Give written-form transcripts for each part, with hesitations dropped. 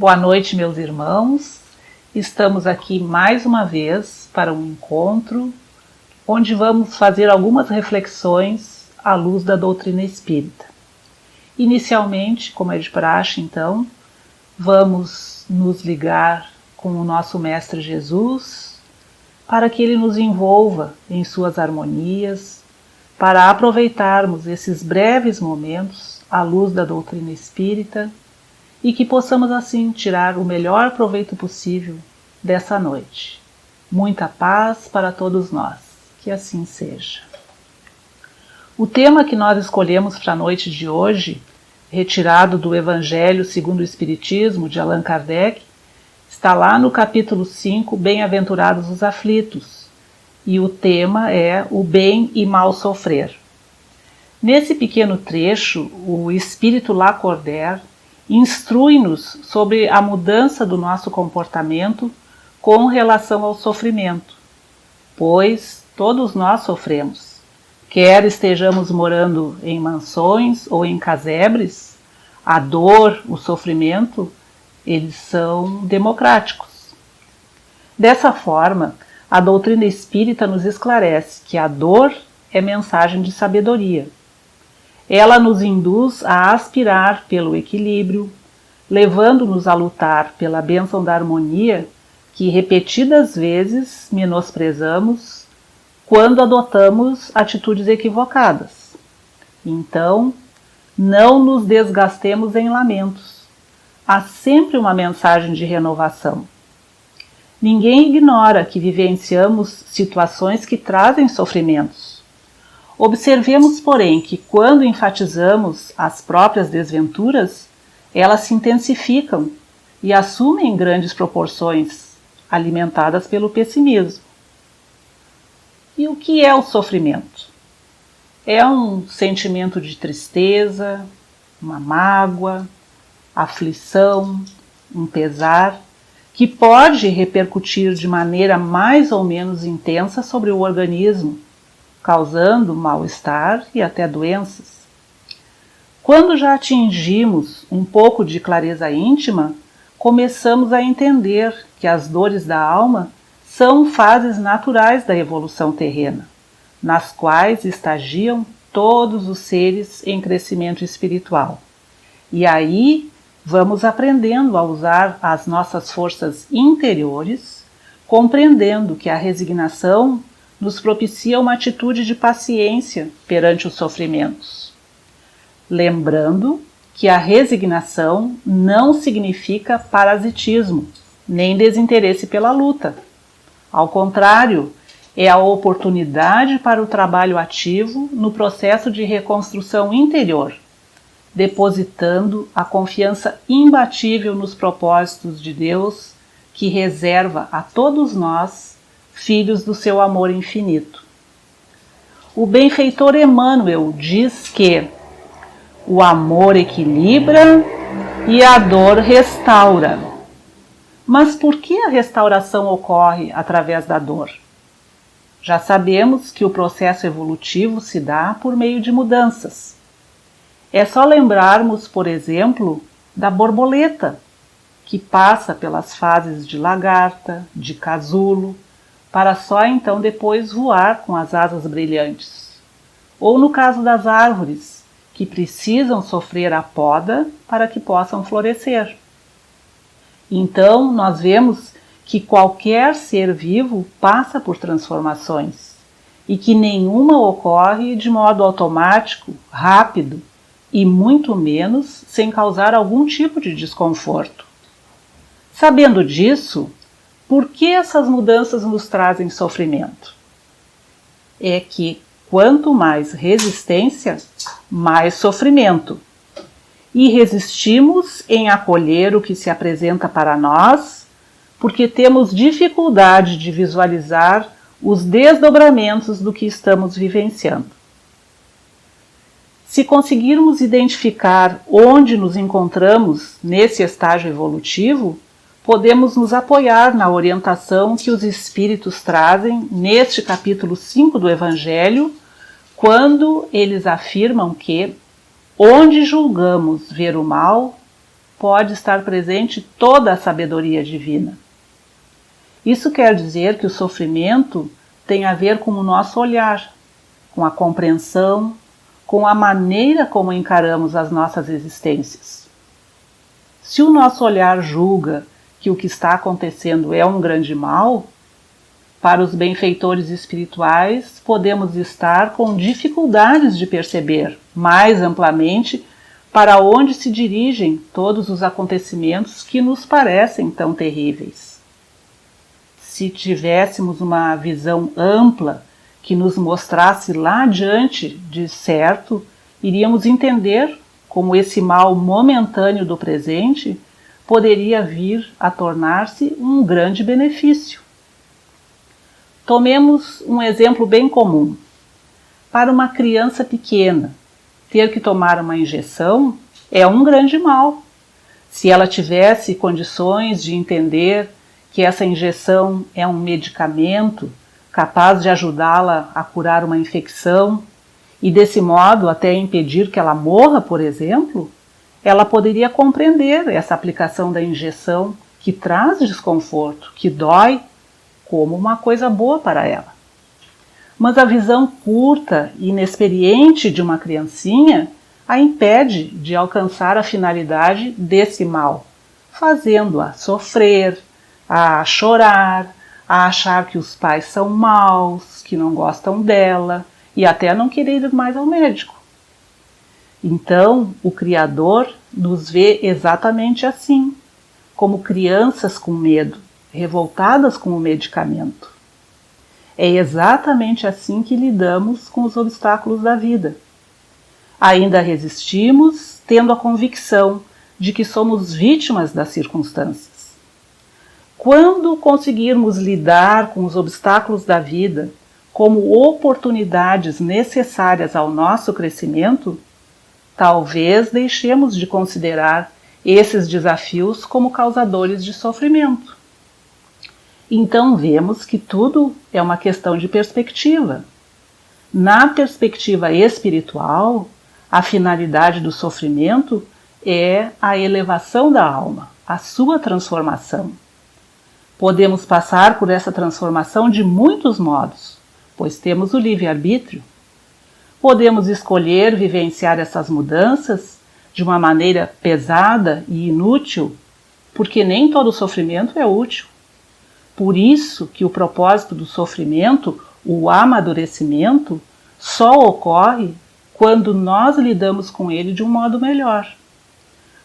Boa noite, meus irmãos. Estamos aqui mais uma vez para um encontro onde vamos fazer algumas reflexões à luz da doutrina espírita. Inicialmente, como é de praxe, então, vamos nos ligar com o nosso Mestre Jesus para que ele nos envolva em suas harmonias, para aproveitarmos esses breves momentos à luz da doutrina espírita e que possamos assim tirar o melhor proveito possível dessa noite. Muita paz para todos nós, que assim seja. O tema que nós escolhemos para a noite de hoje, retirado do Evangelho segundo o Espiritismo de Allan Kardec, está lá no capítulo 5, Bem-aventurados os aflitos, e o tema é o bem e mal sofrer. Nesse pequeno trecho, o Espírito Lacordaire instrui-nos sobre a mudança do nosso comportamento com relação ao sofrimento, pois todos nós sofremos. Quer estejamos morando em mansões ou em casebres, a dor, o sofrimento, eles são democráticos. Dessa forma, a doutrina espírita nos esclarece que a dor é mensagem de sabedoria. Ela nos induz a aspirar pelo equilíbrio, levando-nos a lutar pela bênção da harmonia que repetidas vezes menosprezamos quando adotamos atitudes equivocadas. Então, não nos desgastemos em lamentos. Há sempre uma mensagem de renovação. Ninguém ignora que vivenciamos situações que trazem sofrimentos. Observemos, porém, que quando enfatizamos as próprias desventuras, elas se intensificam e assumem grandes proporções, alimentadas pelo pessimismo. E o que é o sofrimento? É um sentimento de tristeza, uma mágoa, aflição, um pesar, que pode repercutir de maneira mais ou menos intensa sobre o organismo, causando mal-estar e até doenças. Quando já atingimos um pouco de clareza íntima, começamos a entender que as dores da alma são fases naturais da evolução terrena, nas quais estagiam todos os seres em crescimento espiritual. E aí vamos aprendendo a usar as nossas forças interiores, compreendendo que a resignação nos propicia uma atitude de paciência perante os sofrimentos. Lembrando que a resignação não significa parasitismo, nem desinteresse pela luta. Ao contrário, é a oportunidade para o trabalho ativo no processo de reconstrução interior, depositando a confiança imbatível nos propósitos de Deus que reserva a todos nós, filhos do seu amor infinito. O benfeitor Emmanuel diz que o amor equilibra e a dor restaura. Mas por que a restauração ocorre através da dor? Já sabemos que o processo evolutivo se dá por meio de mudanças. É só lembrarmos, por exemplo, da borboleta, que passa pelas fases de lagarta, de casulo, para só então depois voar com as asas brilhantes. Ou no caso das árvores, que precisam sofrer a poda para que possam florescer. Então, nós vemos que qualquer ser vivo passa por transformações e que nenhuma ocorre de modo automático, rápido e muito menos sem causar algum tipo de desconforto. Sabendo disso, por que essas mudanças nos trazem sofrimento? É que quanto mais resistência, mais sofrimento. E resistimos em acolher o que se apresenta para nós, porque temos dificuldade de visualizar os desdobramentos do que estamos vivenciando. Se conseguirmos identificar onde nos encontramos nesse estágio evolutivo, podemos nos apoiar na orientação que os Espíritos trazem neste capítulo 5 do Evangelho, quando eles afirmam que, onde julgamos ver o mal, pode estar presente toda a sabedoria divina. Isso quer dizer que o sofrimento tem a ver com o nosso olhar, com a compreensão, com a maneira como encaramos as nossas existências. Se o nosso olhar julga que o que está acontecendo é um grande mal, para os benfeitores espirituais podemos estar com dificuldades de perceber mais amplamente para onde se dirigem todos os acontecimentos que nos parecem tão terríveis. Se tivéssemos uma visão ampla que nos mostrasse lá adiante de certo, iríamos entender como esse mal momentâneo do presente poderia vir a tornar-se um grande benefício. Tomemos um exemplo bem comum. Para uma criança pequena, ter que tomar uma injeção é um grande mal. Se ela tivesse condições de entender que essa injeção é um medicamento capaz de ajudá-la a curar uma infecção e desse modo até impedir que ela morra, por exemplo, ela poderia compreender essa aplicação da injeção que traz desconforto, que dói, como uma coisa boa para ela. Mas a visão curta e inexperiente de uma criancinha a impede de alcançar a finalidade desse mal, fazendo-a sofrer, a chorar, a achar que os pais são maus, que não gostam dela e até não querer ir mais ao médico. Então, o Criador nos vê exatamente assim, como crianças com medo, revoltadas com o medicamento. É exatamente assim que lidamos com os obstáculos da vida. Ainda resistimos, tendo a convicção de que somos vítimas das circunstâncias. Quando conseguirmos lidar com os obstáculos da vida como oportunidades necessárias ao nosso crescimento, talvez deixemos de considerar esses desafios como causadores de sofrimento. Então vemos que tudo é uma questão de perspectiva. Na perspectiva espiritual, a finalidade do sofrimento é a elevação da alma, a sua transformação. Podemos passar por essa transformação de muitos modos, pois temos o livre-arbítrio. Podemos escolher vivenciar essas mudanças de uma maneira pesada e inútil, porque nem todo sofrimento é útil. Por isso que o propósito do sofrimento, o amadurecimento, só ocorre quando nós lidamos com ele de um modo melhor.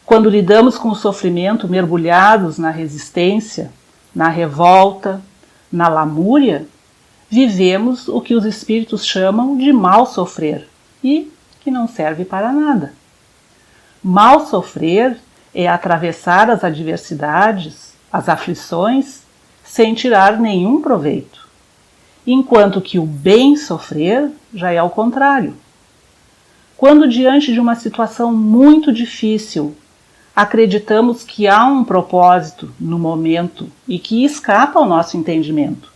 Quando lidamos com o sofrimento mergulhados na resistência, na revolta, na lamúria, vivemos o que os espíritos chamam de mal sofrer e que não serve para nada. Mal sofrer é atravessar as adversidades, as aflições, sem tirar nenhum proveito, enquanto que o bem sofrer já é ao contrário. Quando diante de uma situação muito difícil, acreditamos que há um propósito no momento e que escapa ao nosso entendimento,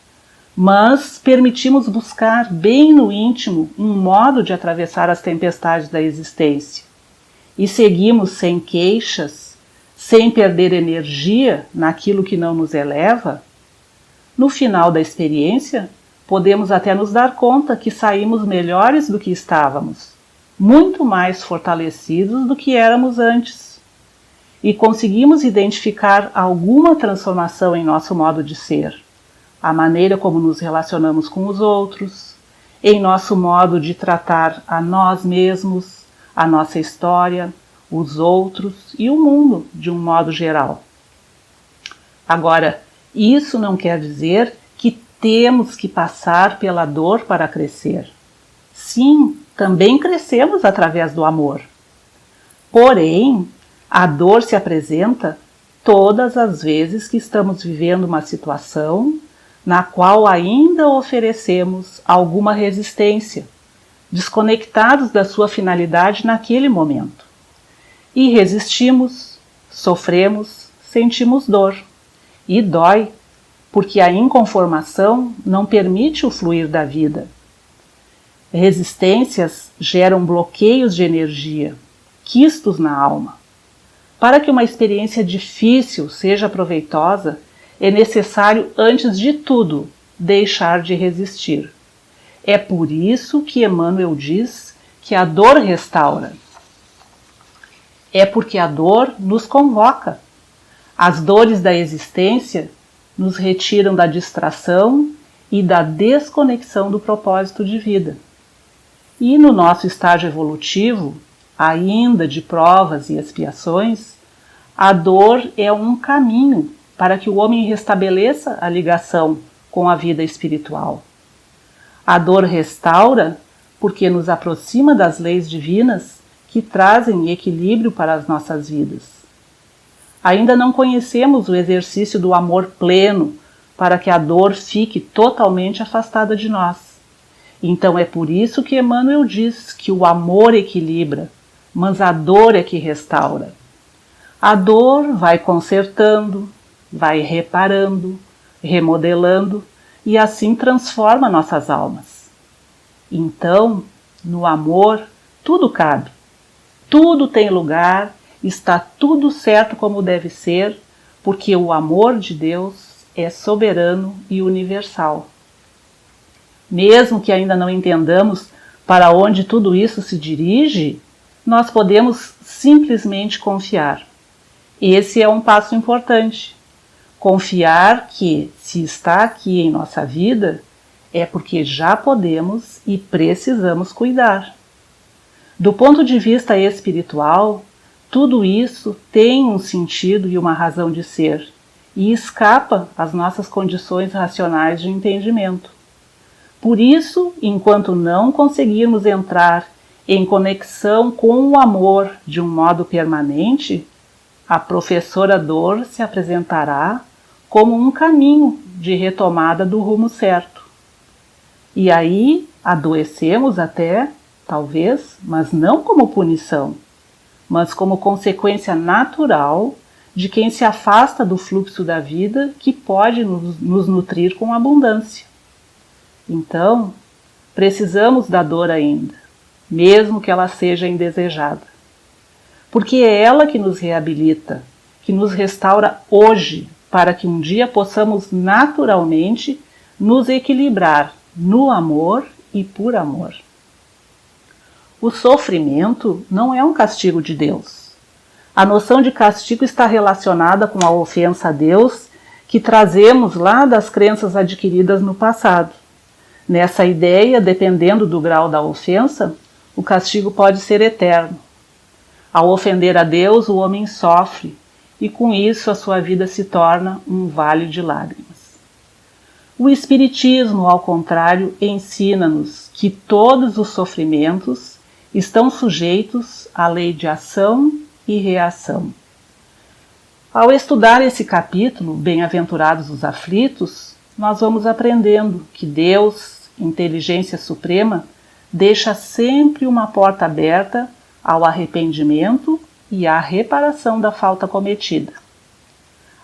mas permitimos buscar bem no íntimo um modo de atravessar as tempestades da existência e seguimos sem queixas, sem perder energia naquilo que não nos eleva, no final da experiência, podemos até nos dar conta que saímos melhores do que estávamos, muito mais fortalecidos do que éramos antes, e conseguimos identificar alguma transformação em nosso modo de ser, a maneira como nos relacionamos com os outros, em nosso modo de tratar a nós mesmos, a nossa história, os outros e o mundo de um modo geral. Agora, isso não quer dizer que temos que passar pela dor para crescer. Sim, também crescemos através do amor. Porém, a dor se apresenta todas as vezes que estamos vivendo uma situação na qual ainda oferecemos alguma resistência, desconectados da sua finalidade naquele momento. E resistimos, sofremos, sentimos dor. E dói, porque a inconformação não permite o fluir da vida. Resistências geram bloqueios de energia, quistos na alma. Para que uma experiência difícil seja proveitosa, é necessário, antes de tudo, deixar de resistir. É por isso que Emmanuel diz que a dor restaura. É porque a dor nos convoca. As dores da existência nos retiram da distração e da desconexão do propósito de vida. E no nosso estágio evolutivo, ainda de provas e expiações, a dor é um caminho para que o homem restabeleça a ligação com a vida espiritual. A dor restaura porque nos aproxima das leis divinas que trazem equilíbrio para as nossas vidas. Ainda não conhecemos o exercício do amor pleno para que a dor fique totalmente afastada de nós. Então é por isso que Emmanuel diz que o amor equilibra, mas a dor é que restaura. A dor vai consertando, vai reparando, remodelando e assim transforma nossas almas. Então, no amor, tudo cabe, tudo tem lugar, está tudo certo como deve ser, porque o amor de Deus é soberano e universal. Mesmo que ainda não entendamos para onde tudo isso se dirige, nós podemos simplesmente confiar. Esse é um passo importante. Confiar que, se está aqui em nossa vida, é porque já podemos e precisamos cuidar. Do ponto de vista espiritual, tudo isso tem um sentido e uma razão de ser, e escapa às nossas condições racionais de entendimento. Por isso, enquanto não conseguirmos entrar em conexão com o amor de um modo permanente, a professora dor se apresentará como um caminho de retomada do rumo certo. E aí adoecemos até, talvez, mas não como punição, mas como consequência natural de quem se afasta do fluxo da vida que pode nos nutrir com abundância. Então, precisamos da dor ainda, mesmo que ela seja indesejada. Porque é ela que nos reabilita, que nos restaura hoje, para que um dia possamos naturalmente nos equilibrar no amor e por amor. O sofrimento não é um castigo de Deus. A noção de castigo está relacionada com a ofensa a Deus que trazemos lá das crenças adquiridas no passado. Nessa ideia, dependendo do grau da ofensa, o castigo pode ser eterno. Ao ofender a Deus, o homem sofre, e com isso a sua vida se torna um vale de lágrimas. O Espiritismo, ao contrário, ensina-nos que todos os sofrimentos estão sujeitos à lei de ação e reação. Ao estudar esse capítulo, Bem-aventurados os aflitos, nós vamos aprendendo que Deus, inteligência suprema, deixa sempre uma porta aberta ao arrependimento e à reparação da falta cometida.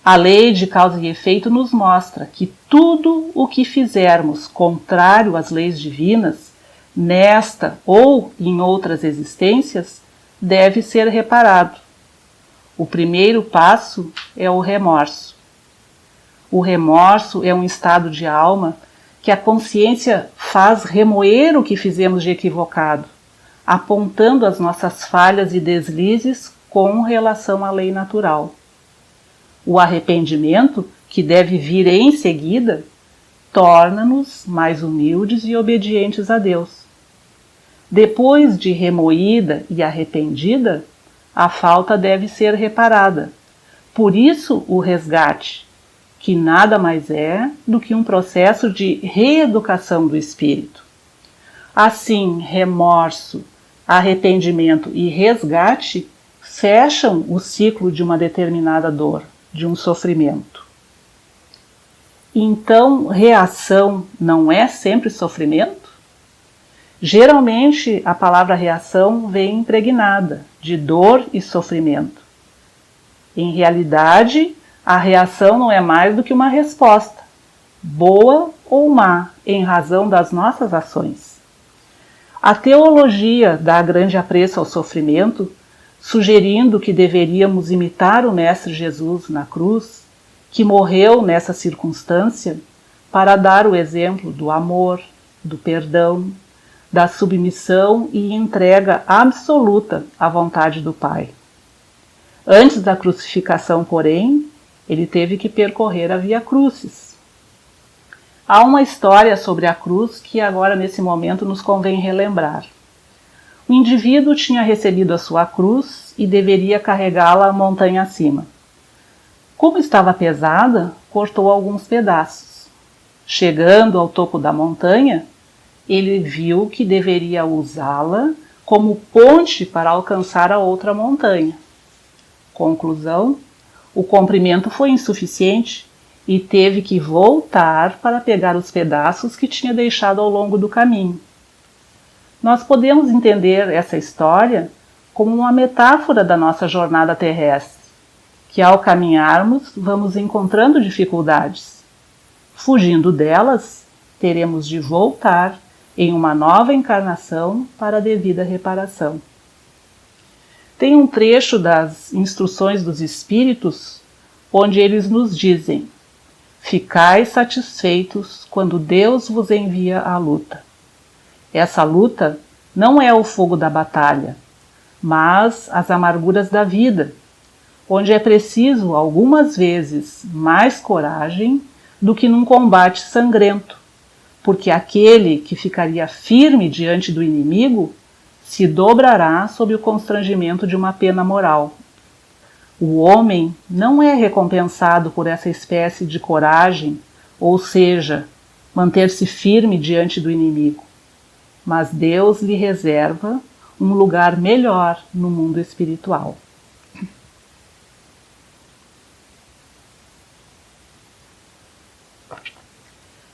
A lei de causa e efeito nos mostra que tudo o que fizermos contrário às leis divinas, nesta ou em outras existências, deve ser reparado. O primeiro passo é o remorso. O remorso é um estado de alma que a consciência faz remoer o que fizemos de equivocado, apontando as nossas falhas e deslizes com relação à lei natural. O arrependimento, que deve vir em seguida, torna-nos mais humildes e obedientes a Deus. Depois de remoída e arrependida, a falta deve ser reparada. Por isso o resgate, que nada mais é do que um processo de reeducação do espírito. Assim, remorso, arrependimento e resgate fecham o ciclo de uma determinada dor, de um sofrimento. Então, reação não é sempre sofrimento? Geralmente, a palavra reação vem impregnada de dor e sofrimento. Em realidade, a reação não é mais do que uma resposta, boa ou má, em razão das nossas ações. A teologia dá grande apreço ao sofrimento, sugerindo que deveríamos imitar o Mestre Jesus na cruz, que morreu nessa circunstância para dar o exemplo do amor, do perdão, da submissão e entrega absoluta à vontade do Pai. Antes da crucificação, porém, ele teve que percorrer a Via Crucis. Há uma história sobre a cruz que agora, nesse momento, nos convém relembrar. O indivíduo tinha recebido a sua cruz e deveria carregá-la montanha acima. Como estava pesada, cortou alguns pedaços. Chegando ao topo da montanha, ele viu que deveria usá-la como ponte para alcançar a outra montanha. Conclusão: o comprimento foi insuficiente e teve que voltar para pegar os pedaços que tinha deixado ao longo do caminho. Nós podemos entender essa história como uma metáfora da nossa jornada terrestre, que ao caminharmos vamos encontrando dificuldades. Fugindo delas, teremos de voltar em uma nova encarnação para a devida reparação. Tem um trecho das Instruções dos Espíritos onde eles nos dizem: ficai satisfeitos quando Deus vos envia a luta. Essa luta não é o fogo da batalha, mas as amarguras da vida, onde é preciso algumas vezes mais coragem do que num combate sangrento, porque aquele que ficaria firme diante do inimigo se dobrará sob o constrangimento de uma pena moral. O homem não é recompensado por essa espécie de coragem, ou seja, manter-se firme diante do inimigo, mas Deus lhe reserva um lugar melhor no mundo espiritual.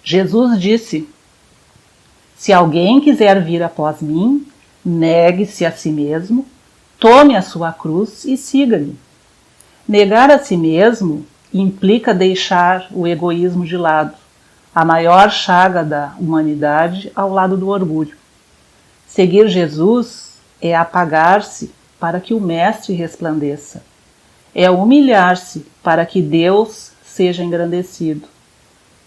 Jesus disse: se alguém quiser vir após mim, negue-se a si mesmo, tome a sua cruz e siga-me. Negar a si mesmo implica deixar o egoísmo de lado, a maior chaga da humanidade ao lado do orgulho. Seguir Jesus é apagar-se para que o Mestre resplandeça, é humilhar-se para que Deus seja engrandecido,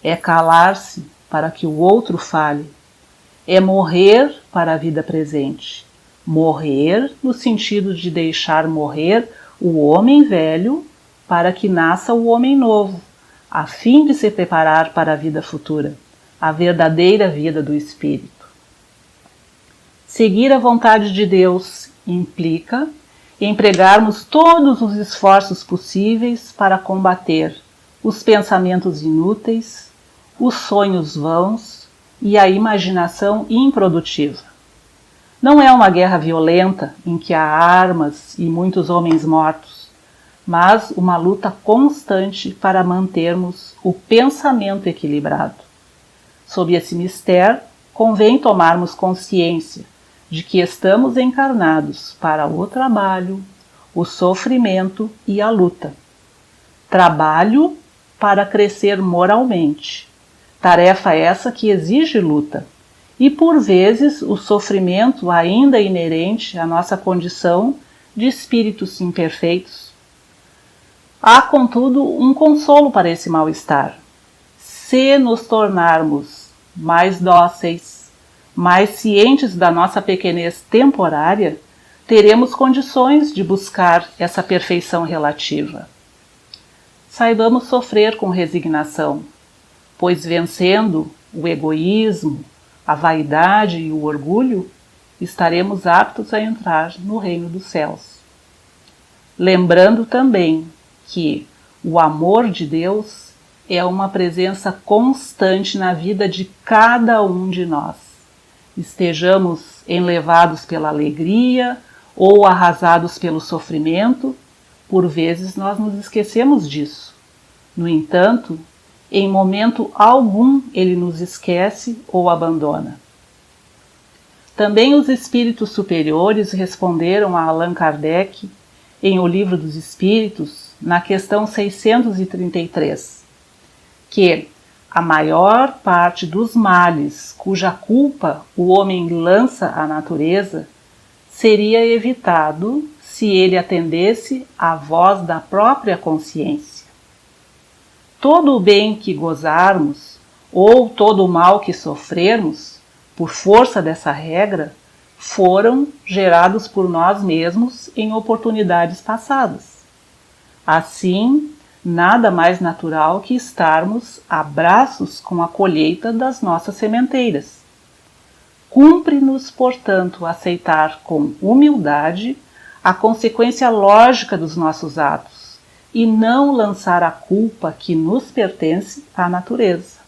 é calar-se para que o outro fale, é morrer para a vida presente. Morrer no sentido de deixar morrer o homem velho para que nasça o homem novo, a fim de se preparar para a vida futura, a verdadeira vida do Espírito. Seguir a vontade de Deus implica empregarmos todos os esforços possíveis para combater os pensamentos inúteis, os sonhos vãos e a imaginação improdutiva. Não é uma guerra violenta em que há armas e muitos homens mortos, mas uma luta constante para mantermos o pensamento equilibrado. Sob esse mistério, convém tomarmos consciência de que estamos encarnados para o trabalho, o sofrimento e a luta. Trabalho para crescer moralmente. Tarefa essa que exige luta, e por vezes o sofrimento ainda inerente à nossa condição de espíritos imperfeitos. Há, contudo, um consolo para esse mal-estar. Se nos tornarmos mais dóceis, mais cientes da nossa pequenez temporária, teremos condições de buscar essa perfeição relativa. Saibamos sofrer com resignação, pois vencendo o egoísmo, a vaidade e o orgulho, estaremos aptos a entrar no reino dos céus. Lembrando também que o amor de Deus é uma presença constante na vida de cada um de nós. Estejamos enlevados pela alegria ou arrasados pelo sofrimento, por vezes nós nos esquecemos disso. No entanto, em momento algum ele nos esquece ou abandona. Também os espíritos superiores responderam a Allan Kardec em O Livro dos Espíritos, na questão 633, que a maior parte dos males cuja culpa o homem lança à natureza seria evitado se ele atendesse à voz da própria consciência. Todo o bem que gozarmos, ou todo o mal que sofrermos, por força dessa regra, foram gerados por nós mesmos em oportunidades passadas. Assim, nada mais natural que estarmos a braços com a colheita das nossas sementeiras. Cumpre-nos, portanto, aceitar com humildade a consequência lógica dos nossos atos e não lançar a culpa que nos pertence à natureza.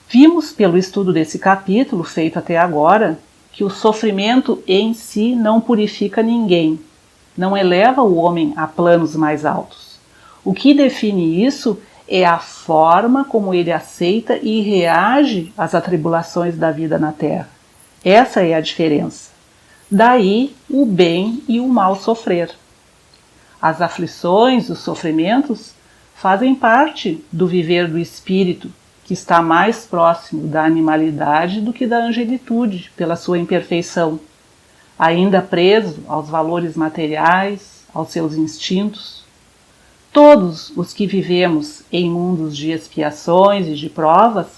Vimos pelo estudo desse capítulo, feito até agora, que o sofrimento em si não purifica ninguém, não eleva o homem a planos mais altos. O que define isso é a forma como ele aceita e reage às atribulações da vida na Terra. Essa é a diferença. Daí o bem e o mal sofrer. As aflições, os sofrimentos, fazem parte do viver do espírito, que está mais próximo da animalidade do que da angelitude, pela sua imperfeição, ainda preso aos valores materiais, aos seus instintos. Todos os que vivemos em mundos de expiações e de provas,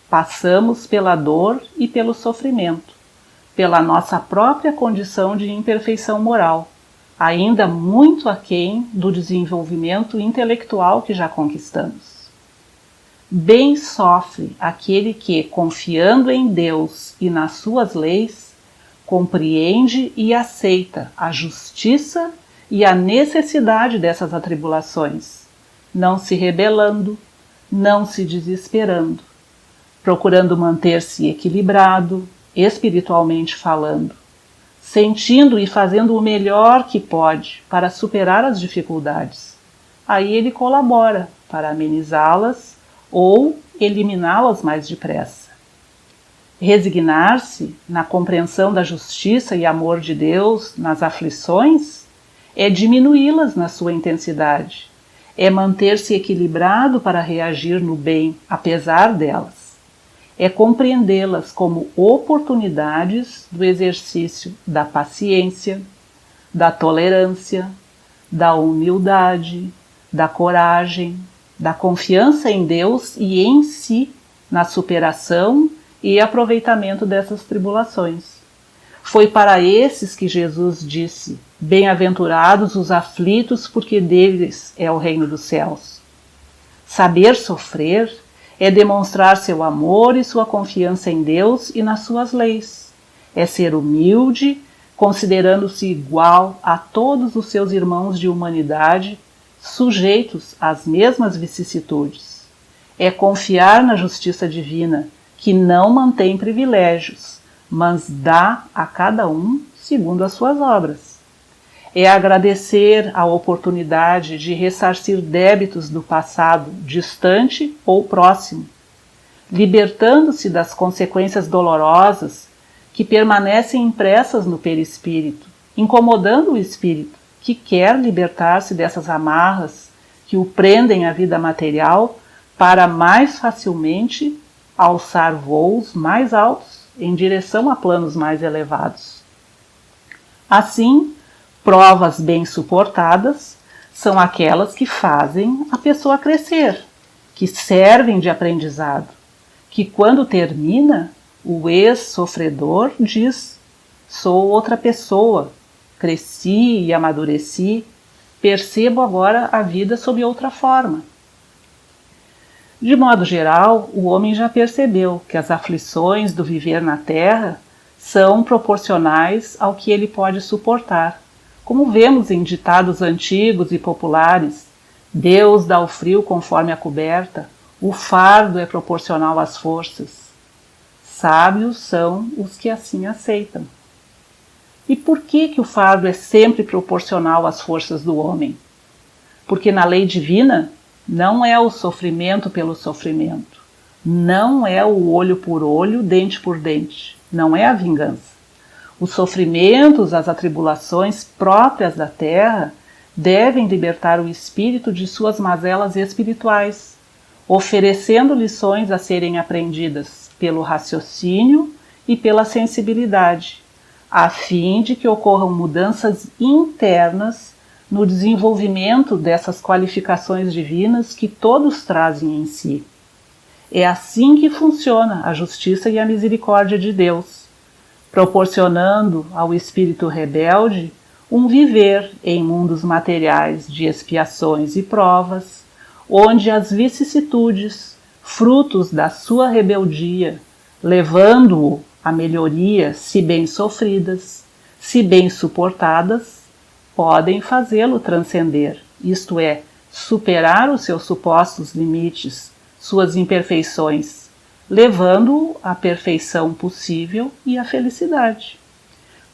passamos pela dor e pelo sofrimento, pela nossa própria condição de imperfeição moral, ainda muito aquém do desenvolvimento intelectual que já conquistamos. Bem sofre aquele que, confiando em Deus e nas suas leis, compreende e aceita a justiça e a necessidade dessas atribulações, não se rebelando, não se desesperando, procurando manter-se equilibrado, espiritualmente falando, sentindo e fazendo o melhor que pode para superar as dificuldades. Aí ele colabora para amenizá-las ou eliminá-las mais depressa. Resignar-se na compreensão da justiça e amor de Deus nas aflições é diminuí-las na sua intensidade, é manter-se equilibrado para reagir no bem apesar delas, é compreendê-las como oportunidades do exercício da paciência, da tolerância, da humildade, da coragem, da confiança em Deus e em si, na superação e aproveitamento dessas tribulações. Foi para esses que Jesus disse: bem-aventurados os aflitos, porque deles é o reino dos céus. Saber sofrer é demonstrar seu amor e sua confiança em Deus e nas suas leis. É ser humilde, considerando-se igual a todos os seus irmãos de humanidade, sujeitos às mesmas vicissitudes. É confiar na justiça divina, que não mantém privilégios, mas dá a cada um segundo as suas obras. É agradecer a oportunidade de ressarcir débitos do passado distante ou próximo, libertando-se das consequências dolorosas que permanecem impressas no perispírito, incomodando o espírito, que quer libertar-se dessas amarras que o prendem à vida material para mais facilmente alçar voos mais altos em direção a planos mais elevados. Assim, provas bem suportadas são aquelas que fazem a pessoa crescer, que servem de aprendizado, que quando termina, o ex-sofredor diz: sou outra pessoa, cresci e amadureci, percebo agora a vida sob outra forma. De modo geral, o homem já percebeu que as aflições do viver na Terra são proporcionais ao que ele pode suportar. Como vemos em ditados antigos e populares: Deus dá o frio conforme a coberta, o fardo é proporcional às forças. Sábios são os que assim aceitam. E por que o fardo é sempre proporcional às forças do homem? Porque na lei divina não é o sofrimento pelo sofrimento, não é o olho por olho, dente por dente, não é a vingança. Os sofrimentos, as atribulações próprias da terra devem libertar o espírito de suas mazelas espirituais, oferecendo lições a serem aprendidas pelo raciocínio e pela sensibilidade, a fim de que ocorram mudanças internas no desenvolvimento dessas qualificações divinas que todos trazem em si. É assim que funciona a justiça e a misericórdia de Deus, proporcionando ao espírito rebelde um viver em mundos materiais de expiações e provas, onde as vicissitudes, frutos da sua rebeldia, levando-o à melhoria, se bem sofridas, se bem suportadas, podem fazê-lo transcender, isto é, superar os seus supostos limites, suas imperfeições, levando-o à perfeição possível e à felicidade.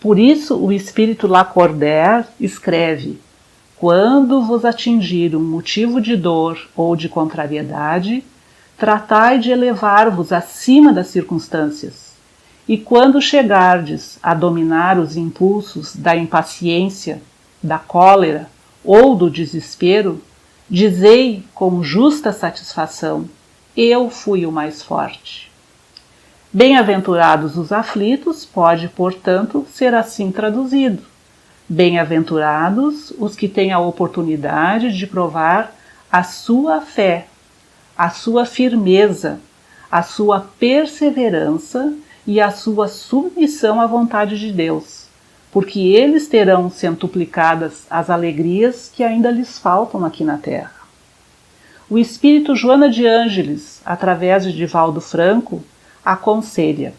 Por isso, o espírito Lacordaire escreve: quando vos atingir um motivo de dor ou de contrariedade, tratai de elevar-vos acima das circunstâncias. E quando chegardes a dominar os impulsos da impaciência, da cólera ou do desespero, dizei com justa satisfação: eu fui o mais forte. Bem-aventurados os aflitos pode, portanto, ser assim traduzido. Bem-aventurados os que têm a oportunidade de provar a sua fé, a sua firmeza, a sua perseverança e a sua submissão à vontade de Deus, porque eles terão centuplicadas as alegrias que ainda lhes faltam aqui na terra. O espírito Joana de Ângeles, através de Divaldo Franco, aconselha: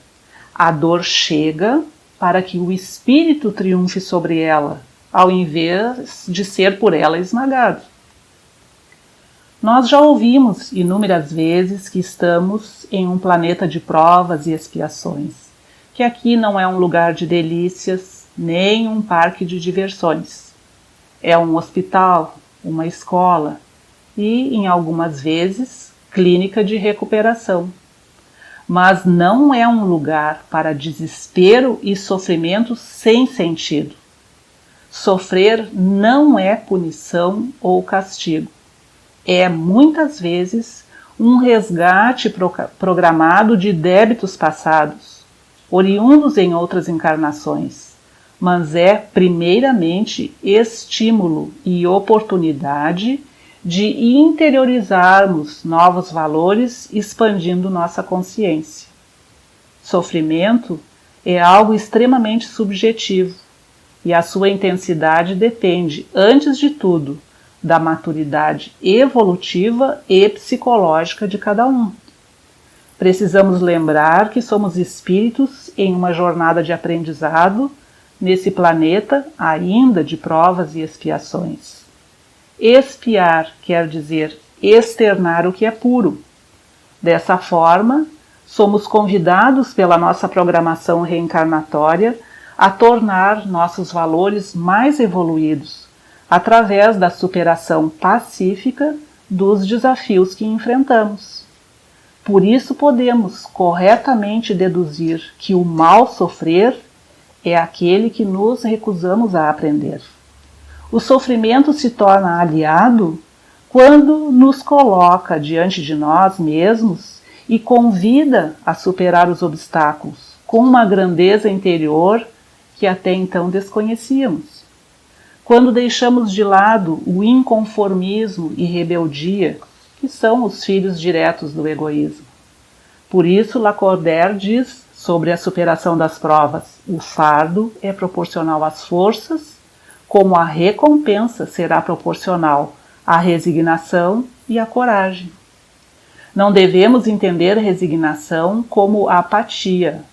a dor chega para que o espírito triunfe sobre ela, ao invés de ser por ela esmagado. Nós já ouvimos inúmeras vezes que estamos em um planeta de provas e expiações, que aqui não é um lugar de delícias, nem um parque de diversões. É um hospital, uma escola e, em algumas vezes, clínica de recuperação. Mas não é um lugar para desespero e sofrimento sem sentido. Sofrer não é punição ou castigo. É, muitas vezes, um resgate programado de débitos passados, oriundos em outras encarnações, mas é, primeiramente, estímulo e oportunidade de interiorizarmos novos valores, expandindo nossa consciência. Sofrimento é algo extremamente subjetivo e a sua intensidade depende, antes de tudo, da maturidade evolutiva e psicológica de cada um. Precisamos lembrar que somos espíritos em uma jornada de aprendizado nesse planeta ainda de provas e expiações. Expiar quer dizer externar o que é puro. Dessa forma, somos convidados pela nossa programação reencarnatória a tornar nossos valores mais evoluídos, através da superação pacífica dos desafios que enfrentamos. Por isso podemos corretamente deduzir que o mal sofrer é aquele que nos recusamos a aprender. O sofrimento se torna aliado quando nos coloca diante de nós mesmos e convida a superar os obstáculos com uma grandeza interior que até então desconhecíamos. Quando deixamos de lado o inconformismo e rebeldia, que são os filhos diretos do egoísmo. Por isso, Lacordaire diz sobre a superação das provas: o fardo é proporcional às forças, como a recompensa será proporcional à resignação e à coragem. Não devemos entender resignação como apatia,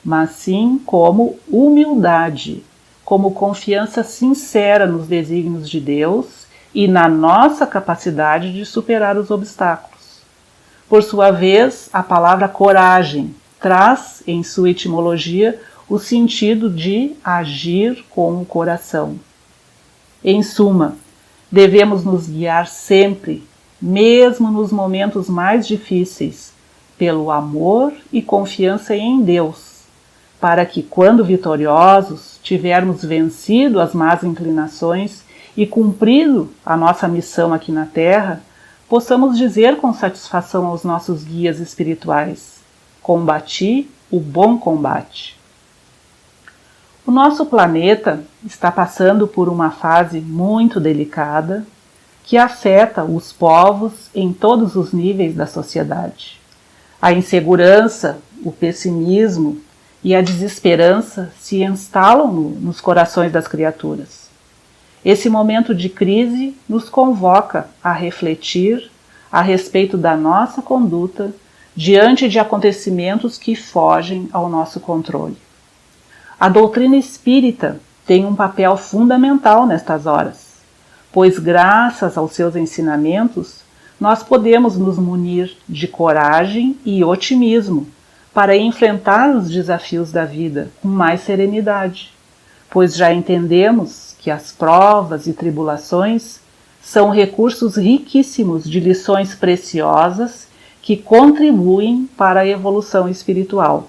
mas sim como humildade, como confiança sincera nos desígnios de Deus e na nossa capacidade de superar os obstáculos. Por sua vez, a palavra coragem traz, em sua etimologia, o sentido de agir com o coração. Em suma, devemos nos guiar sempre, mesmo nos momentos mais difíceis, pelo amor e confiança em Deus, para que, quando vitoriosos, tivermos vencido as más inclinações e cumprido a nossa missão aqui na Terra, possamos dizer com satisfação aos nossos guias espirituais: combati o bom combate. O nosso planeta está passando por uma fase muito delicada que afeta os povos em todos os níveis da sociedade. A insegurança, o pessimismo e a desesperança se instalam nos corações das criaturas. Esse momento de crise nos convoca a refletir a respeito da nossa conduta diante de acontecimentos que fogem ao nosso controle. A doutrina espírita tem um papel fundamental nestas horas, pois graças aos seus ensinamentos nós podemos nos munir de coragem e otimismo para enfrentar os desafios da vida com mais serenidade, pois já entendemos que as provas e tribulações são recursos riquíssimos de lições preciosas que contribuem para a evolução espiritual.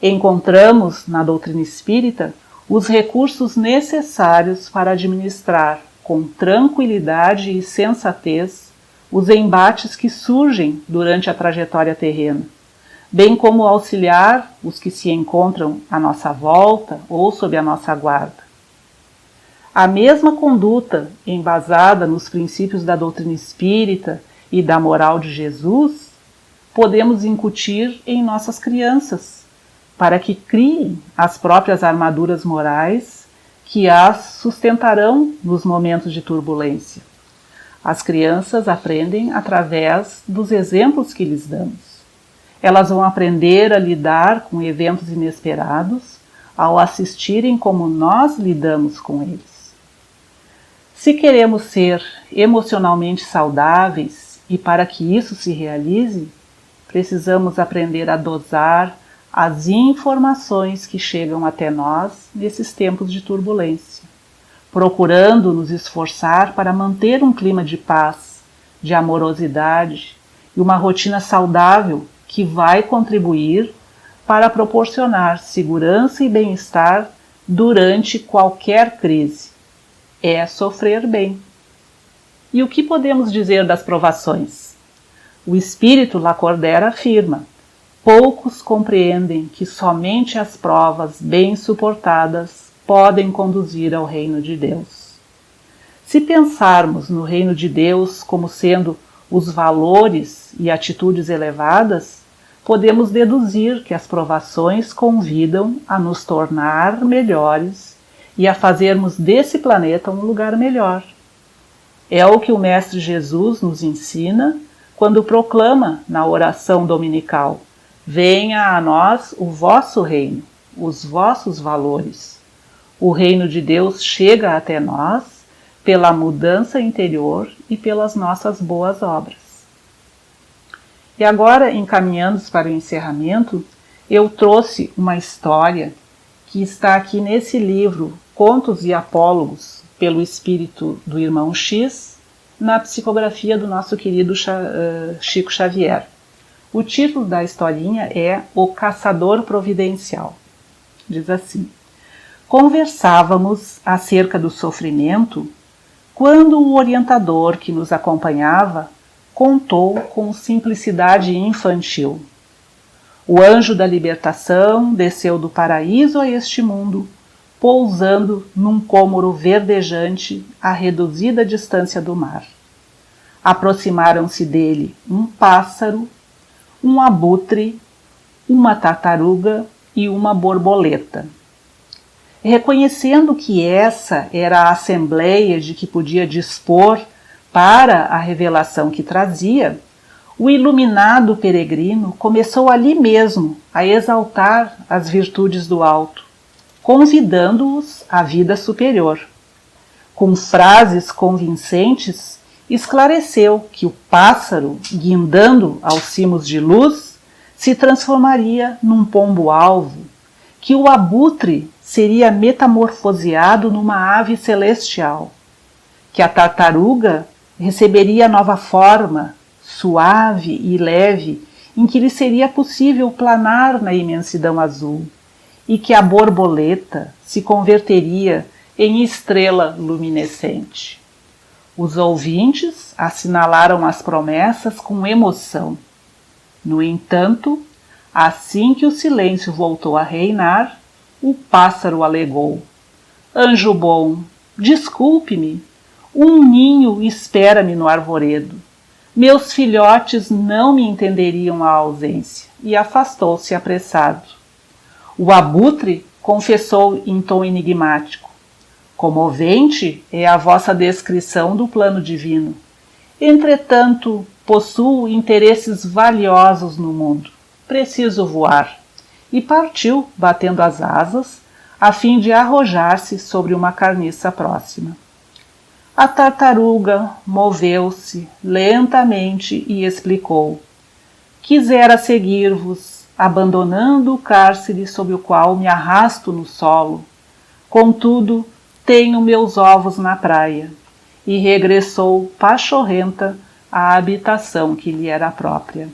Encontramos na doutrina espírita os recursos necessários para administrar com tranquilidade e sensatez os embates que surgem durante a trajetória terrena, bem como auxiliar os que se encontram à nossa volta ou sob a nossa guarda. A mesma conduta embasada nos princípios da doutrina espírita e da moral de Jesus podemos incutir em nossas crianças, para que criem as próprias armaduras morais que as sustentarão nos momentos de turbulência. As crianças aprendem através dos exemplos que lhes damos. Elas vão aprender a lidar com eventos inesperados ao assistirem como nós lidamos com eles. Se queremos ser emocionalmente saudáveis e para que isso se realize, precisamos aprender a dosar as informações que chegam até nós nesses tempos de turbulência, procurando nos esforçar para manter um clima de paz, de amorosidade e uma rotina saudável que vai contribuir para proporcionar segurança e bem-estar durante qualquer crise. É sofrer bem. E o que podemos dizer das provações? O espírito Lacordaire afirma: poucos compreendem que somente as provas bem suportadas podem conduzir ao reino de Deus. Se pensarmos no reino de Deus como sendo os valores e atitudes elevadas, podemos deduzir que as provações convidam a nos tornar melhores e a fazermos desse planeta um lugar melhor. É o que o Mestre Jesus nos ensina quando proclama na oração dominical: venha a nós o vosso reino, os vossos valores. O reino de Deus chega até nós pela mudança interior e pelas nossas boas obras. E agora, encaminhando para o encerramento, eu trouxe uma história que está aqui nesse livro, Contos e Apólogos, pelo espírito do irmão X, na psicografia do nosso querido Chico Xavier. O título da historinha é O Caçador Providencial. Diz assim: conversávamos acerca do sofrimento quando o orientador que nos acompanhava contou com simplicidade infantil: o anjo da libertação desceu do paraíso a este mundo, pousando num cômoro verdejante à reduzida distância do mar. Aproximaram-se dele um pássaro, um abutre, uma tartaruga e uma borboleta. Reconhecendo que essa era a assembleia de que podia dispor para a revelação que trazia, o iluminado peregrino começou ali mesmo a exaltar as virtudes do alto, convidando-os à vida superior. Com frases convincentes, esclareceu que o pássaro, guindando aos cimos de luz, se transformaria num pombo-alvo, que o abutre seria metamorfoseado numa ave celestial, que a tartaruga receberia nova forma, suave e leve, em que lhe seria possível planar na imensidão azul, e que a borboleta se converteria em estrela luminescente. Os ouvintes assinalaram as promessas com emoção. No entanto, assim que o silêncio voltou a reinar, O pássaro alegou: anjo bom, desculpe-me, um ninho espera-me no arvoredo. Meus filhotes não me entenderiam a ausência, e afastou-se apressado. O abutre confessou em tom enigmático: comovente é a vossa descrição do plano divino. Entretanto, possuo interesses valiosos no mundo. Preciso voar. E partiu, batendo as asas, a fim de arrojar-se sobre uma carniça próxima. A tartaruga moveu-se lentamente e explicou: quisera seguir-vos, abandonando o cárcere sob o qual me arrasto no solo. Contudo, tenho meus ovos na praia. E regressou pachorrenta à habitação que lhe era própria.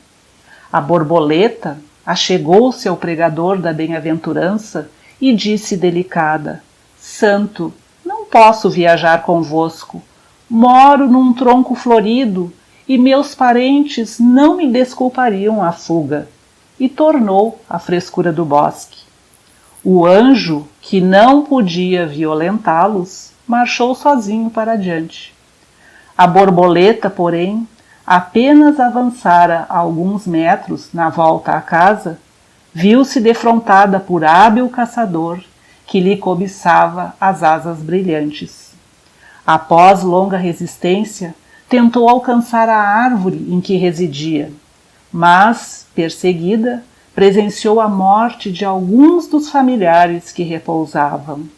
A borboleta achegou-se ao pregador da bem-aventurança e disse delicada: santo, não posso viajar convosco. Moro num tronco florido e meus parentes não me desculpariam a fuga. E tornou à frescura do bosque. O anjo, que não podia violentá-los, marchou sozinho para adiante. A borboleta, porém, apenas avançara alguns metros na volta à casa, viu-se defrontada por hábil caçador que lhe cobiçava as asas brilhantes. Após longa resistência, tentou alcançar a árvore em que residia, mas, perseguida, presenciou a morte de alguns dos familiares que repousavam.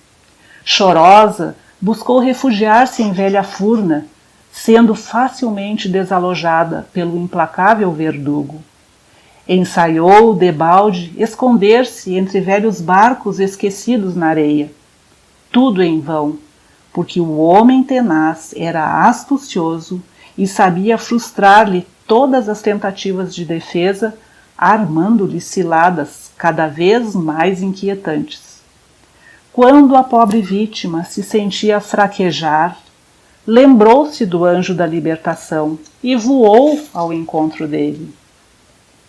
Chorosa, buscou refugiar-se em velha furna, sendo facilmente desalojada pelo implacável verdugo. Ensaiou debalde esconder-se entre velhos barcos esquecidos na areia. Tudo em vão, porque o homem tenaz era astucioso e sabia frustrar-lhe todas as tentativas de defesa, armando-lhe ciladas cada vez mais inquietantes. Quando a pobre vítima se sentia fraquejar, lembrou-se do anjo da libertação e voou ao encontro dele.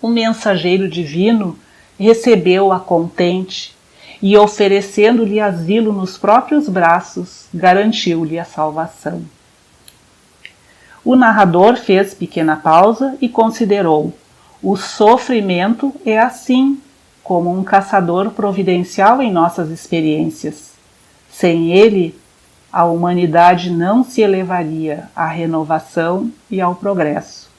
O mensageiro divino recebeu-a contente e, oferecendo-lhe asilo nos próprios braços, garantiu-lhe a salvação. O narrador fez pequena pausa e considerou: o sofrimento é assim, como um caçador providencial em nossas experiências. Sem ele, a humanidade não se elevaria à renovação e ao progresso.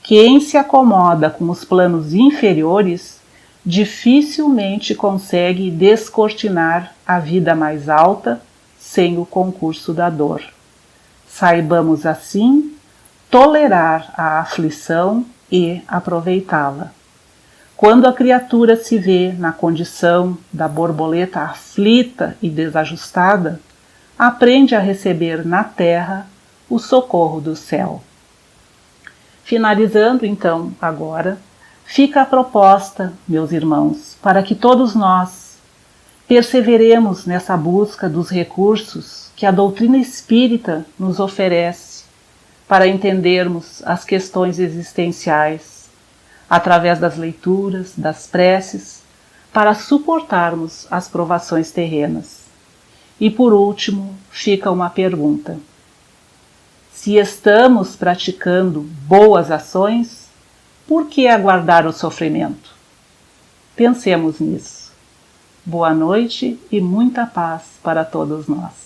Quem se acomoda com os planos inferiores dificilmente consegue descortinar a vida mais alta sem o concurso da dor. Saibamos assim tolerar a aflição e aproveitá-la. Quando a criatura se vê na condição da borboleta aflita e desajustada, aprende a receber na terra o socorro do céu. Finalizando então agora, fica a proposta, meus irmãos, para que todos nós perseveremos nessa busca dos recursos que a doutrina espírita nos oferece para entendermos as questões existenciais, através das leituras, das preces, para suportarmos as provações terrenas. E por último, fica uma pergunta: se estamos praticando boas ações, por que aguardar o sofrimento? Pensemos nisso. Boa noite e muita paz para todos nós.